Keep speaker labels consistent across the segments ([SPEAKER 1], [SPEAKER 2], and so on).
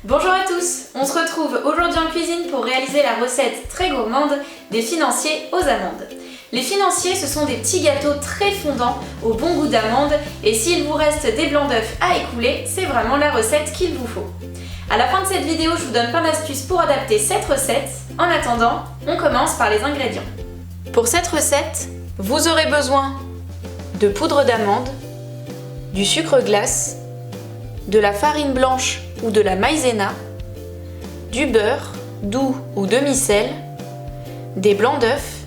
[SPEAKER 1] Bonjour à tous, on se retrouve aujourd'hui en cuisine pour réaliser la recette très gourmande des financiers aux amandes. Les financiers, ce sont des petits gâteaux très fondants au bon goût d'amande et s'il vous reste des blancs d'œufs à écouler, c'est vraiment la recette qu'il vous faut. À la fin de cette vidéo, je vous donne plein d'astuces pour adapter cette recette. En attendant, on commence par les ingrédients. Pour cette recette, vous aurez besoin de poudre d'amande, du sucre glace, de la farine blanche ou de la maïzena, du beurre, doux ou demi-sel, des blancs d'œufs,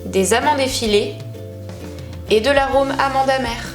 [SPEAKER 1] des amandes effilées et de l'arôme amande amère.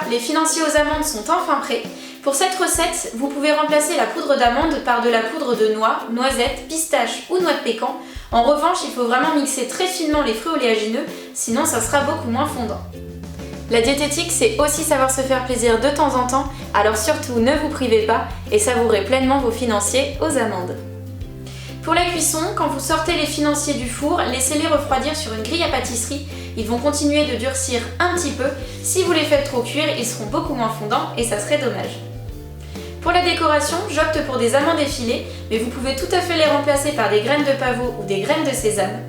[SPEAKER 1] Les financiers aux amandes sont enfin prêts. Pour cette recette, vous pouvez remplacer la poudre d'amande par de la poudre de noix, noisettes, pistaches ou noix de pécan. En revanche, il faut vraiment mixer très finement les fruits oléagineux, sinon ça sera beaucoup moins fondant. La diététique, c'est aussi savoir se faire plaisir de temps en temps, alors surtout ne vous privez pas et savourez pleinement vos financiers aux amandes. Pour la cuisson, quand vous sortez les financiers du four, laissez-les refroidir sur une grille à pâtisserie. Ils vont continuer de durcir un petit peu. Si vous les faites trop cuire, ils seront beaucoup moins fondants et ça serait dommage. Pour la décoration, j'opte pour des amandes effilées, mais vous pouvez tout à fait les remplacer par des graines de pavot ou des graines de sésame.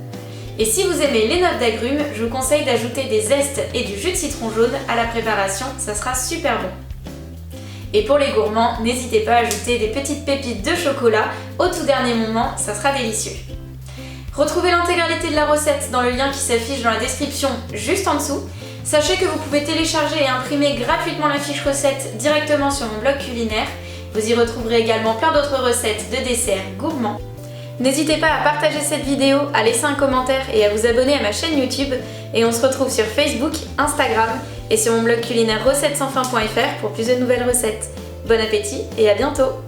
[SPEAKER 1] Et si vous aimez les notes d'agrumes, je vous conseille d'ajouter des zestes et du jus de citron jaune à la préparation, ça sera super bon. Et pour les gourmands, n'hésitez pas à ajouter des petites pépites de chocolat au tout dernier moment, ça sera délicieux. Retrouvez l'intégralité de la recette dans le lien qui s'affiche dans la description juste en dessous. Sachez que vous pouvez télécharger et imprimer gratuitement la fiche recette directement sur mon blog culinaire. Vous y retrouverez également plein d'autres recettes de desserts gourmands. N'hésitez pas à partager cette vidéo, à laisser un commentaire et à vous abonner à ma chaîne YouTube. Et on se retrouve sur Facebook, Instagram et sur mon blog culinaire recettessansfin.fr pour plus de nouvelles recettes. Bon appétit et à bientôt!